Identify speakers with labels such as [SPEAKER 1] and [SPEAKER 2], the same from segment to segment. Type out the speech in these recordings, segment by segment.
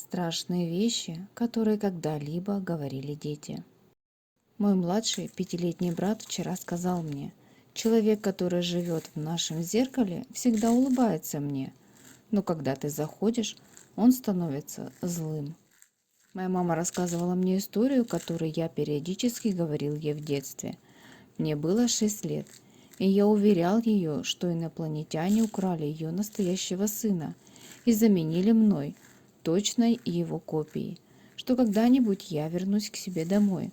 [SPEAKER 1] Страшные вещи, которые когда-либо говорили дети. Мой младший пятилетний брат вчера сказал мне: «Человек, который живет в нашем зеркале, всегда улыбается мне, но когда ты заходишь, он становится злым». Моя мама рассказывала мне историю, которую я периодически говорил ей в детстве. Мне было 6 лет, и я уверял ее, что инопланетяне украли ее настоящего сына и заменили мной, точной его копией, что когда-нибудь я вернусь к себе домой.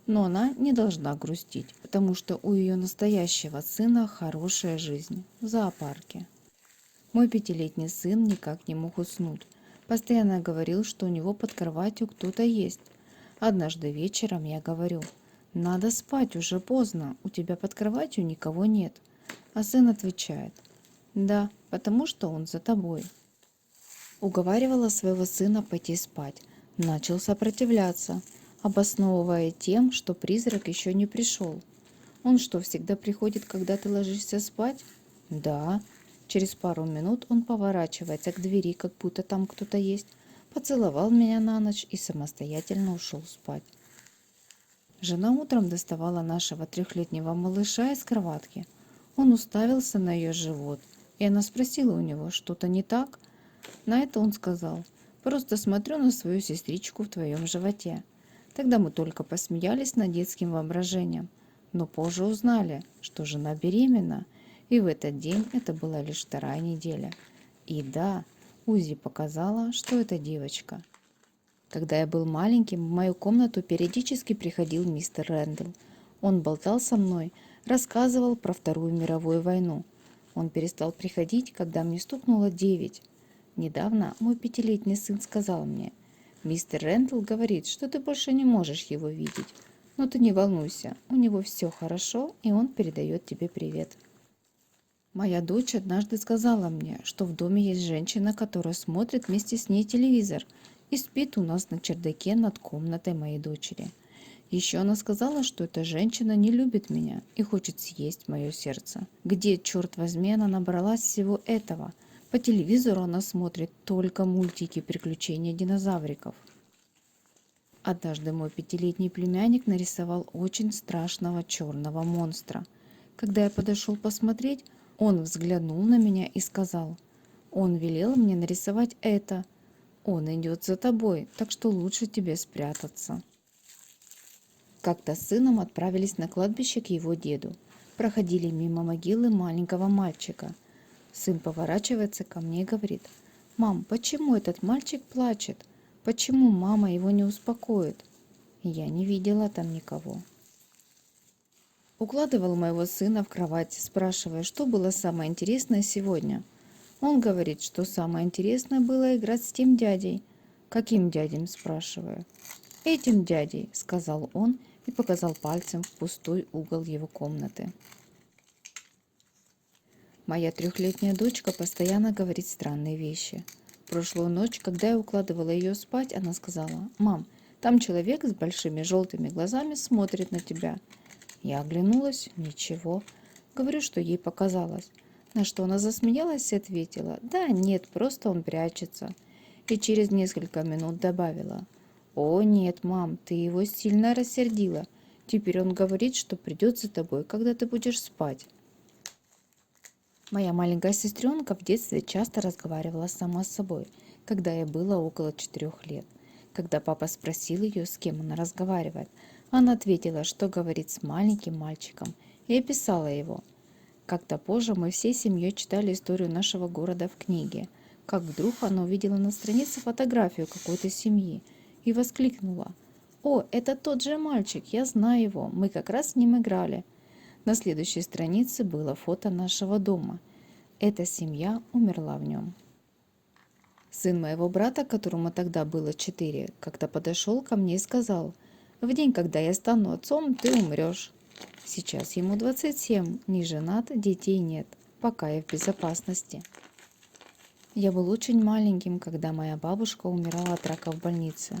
[SPEAKER 1] Но она не должна грустить, потому что у ее настоящего сына хорошая жизнь в зоопарке. Мой пятилетний сын никак не мог уснуть. Постоянно говорил, что у него под кроватью кто-то есть. Однажды вечером я говорю: «Надо спать, уже поздно, у тебя под кроватью никого нет». А сын отвечает: «Да, потому что он за тобой». Уговаривала своего сына пойти спать. Начал сопротивляться, обосновывая тем, что призрак еще не пришел. «Он что, всегда приходит, когда ты ложишься спать?» «Да». Через пару минут он поворачивается к двери, как будто там кто-то есть, поцеловал меня на ночь и самостоятельно ушел спать. Жена утром доставала нашего 3-летнего малыша из кроватки. Он уставился на ее живот, и она спросила у него: «Что-то не так?» На это он сказал: «Просто смотрю на свою сестричку в твоем животе». Тогда мы только посмеялись над детским воображением, но позже узнали, что жена беременна, и в этот день это была лишь 2-я неделя. И да, УЗИ показала, что это девочка. Когда я был маленьким, в мою комнату периодически приходил мистер Рэндалл. Он болтал со мной, рассказывал про Вторую мировую войну. Он перестал приходить, когда мне стукнуло 9. Недавно мой 5-летний сын сказал мне: «Мистер Рэндалл говорит, что ты больше не можешь его видеть. Но ты не волнуйся, у него все хорошо, и он передает тебе привет». Моя дочь однажды сказала мне, что в доме есть женщина, которая смотрит вместе с ней телевизор и спит у нас на чердаке над комнатой моей дочери. Еще она сказала, что эта женщина не любит меня и хочет съесть мое сердце. Где, черт возьми, она набралась всего этого? По телевизору она смотрит только мультики «Приключения динозавриков». Однажды мой 5-летний племянник нарисовал очень страшного черного монстра. Когда я подошел посмотреть, он взглянул на меня и сказал: «Он велел мне нарисовать это. Он идет за тобой, так что лучше тебе спрятаться». Как-то с сыном отправились на кладбище к его деду. Проходили мимо могилы маленького мальчика. Сын поворачивается ко мне и говорит: «Мам, почему этот мальчик плачет? Почему мама его не успокоит?» Я не видела там никого. Укладывал моего сына в кровать, спрашивая, что было самое интересное сегодня. Он говорит, что самое интересное было играть с тем дядей. «Каким дядей?» – спрашиваю. «Этим дядей», – сказал он и показал пальцем в пустой угол его комнаты. Моя 3-летняя дочка постоянно говорит странные вещи. Прошлую ночь, когда я укладывала ее спать, она сказала: «Мам, там человек с большими желтыми глазами смотрит на тебя». Я оглянулась, ничего. Говорю, что ей показалось. На что она засмеялась и ответила: «Да нет, просто он прячется». И через несколько минут добавила: «О нет, мам, ты его сильно рассердила. Теперь он говорит, что придет за тобой, когда ты будешь спать». Моя маленькая сестренка в детстве часто разговаривала сама с собой, когда ей было около 4 лет. Когда папа спросил ее, с кем она разговаривает, она ответила, что говорит с маленьким мальчиком, и описала его. Как-то позже мы всей семьей читали историю нашего города в книге, как вдруг она увидела на странице фотографию какой-то семьи и воскликнула: «О, это тот же мальчик, я знаю его, мы как раз с ним играли». На следующей странице было фото нашего дома. Эта семья умерла в нем. Сын моего брата, которому тогда было 4, как-то подошел ко мне и сказал: «В день, когда я стану отцом, ты умрешь». Сейчас ему 27, не женат, детей нет, пока я в безопасности. Я был очень маленьким, когда моя бабушка умирала от рака в больнице.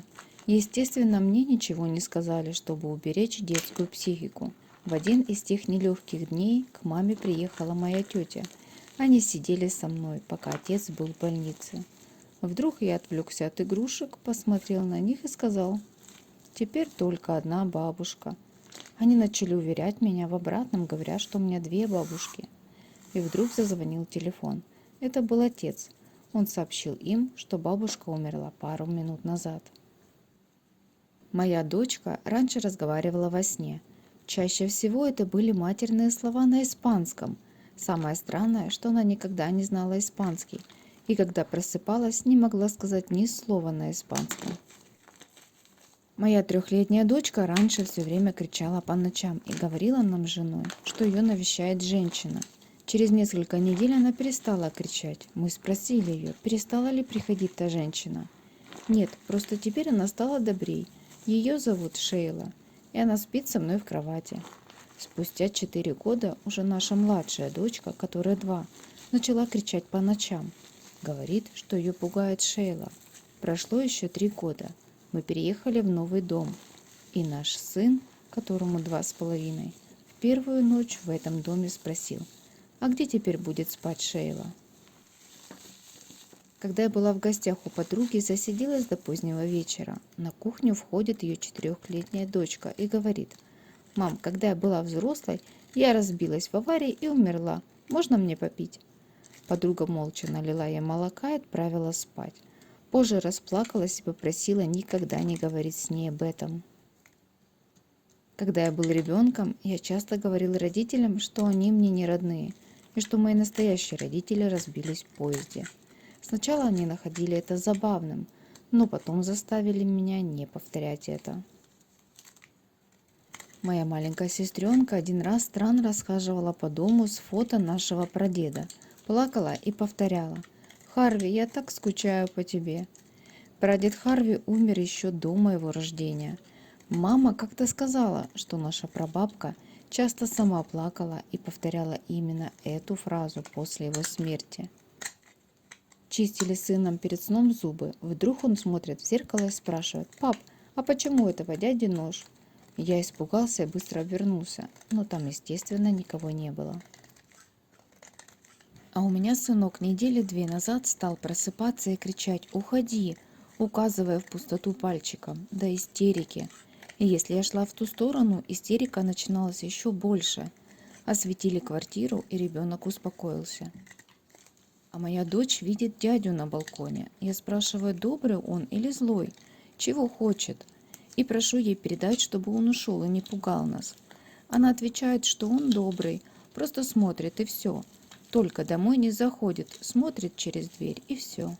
[SPEAKER 1] Естественно, мне ничего не сказали, чтобы уберечь детскую психику. В один из тех нелегких дней к маме приехала моя тетя. Они сидели со мной, пока отец был в больнице. Вдруг я отвлекся от игрушек, посмотрел на них и сказал: «Теперь только одна бабушка». Они начали уверять меня в обратном, говоря, что у меня две бабушки. И вдруг зазвонил телефон. Это был отец. Он сообщил им, что бабушка умерла пару минут назад. Моя дочка раньше разговаривала во сне. Чаще всего это были матерные слова на испанском. Самое странное, что она никогда не знала испанский, и когда просыпалась, не могла сказать ни слова на испанском. Моя трехлетняя дочка раньше все время кричала по ночам и говорила нам с женой, что ее навещает женщина. Через несколько недель она перестала кричать. Мы спросили ее, перестала ли приходить та женщина. Нет, просто теперь она стала добрей. Ее зовут Шейла, и она спит со мной в кровати. Спустя 4 года уже наша младшая дочка, которая 2, начала кричать по ночам. Говорит, что ее пугает Шейла. Прошло еще 3 года. Мы переехали в новый дом, и наш сын, которому 2,5, в первую ночь в этом доме спросил: «А где теперь будет спать Шейла?» Когда я была в гостях у подруги, засиделась до позднего вечера. На кухню входит ее 4-летняя дочка и говорит: «Мам, когда я была взрослой, я разбилась в аварии и умерла. Можно мне попить?» Подруга молча налила ей молока и отправила спать. Позже расплакалась и попросила никогда не говорить с ней об этом. Когда я был ребенком, я часто говорил родителям, что они мне не родные, и что мои настоящие родители разбились в поезде. Сначала они находили это забавным, но потом заставили меня не повторять это. Моя маленькая сестренка один раз странно расхаживала по дому с фото нашего прадеда, плакала и повторяла: «Харви, я так скучаю по тебе». Прадед Харви умер еще до моего рождения. Мама как-то сказала, что наша прабабка часто сама плакала и повторяла именно эту фразу после его смерти. Чистили с сыном перед сном зубы. Вдруг он смотрит в зеркало и спрашивает: «Пап, а почему у этого дяди нож?» Я испугался и быстро обернулся, но там, естественно, никого не было. А у меня сынок недели 2 назад стал просыпаться и кричать: «Уходи!», указывая в пустоту пальчиком, до истерики. И если я шла в ту сторону, истерика начиналась еще больше. Осветили квартиру, и ребенок успокоился. А моя дочь видит дядю на балконе. Я спрашиваю, добрый он или злой, чего хочет, и прошу ей передать, чтобы он ушел и не пугал нас. Она отвечает, что он добрый, просто смотрит и все. Только домой не заходит, смотрит через дверь и все.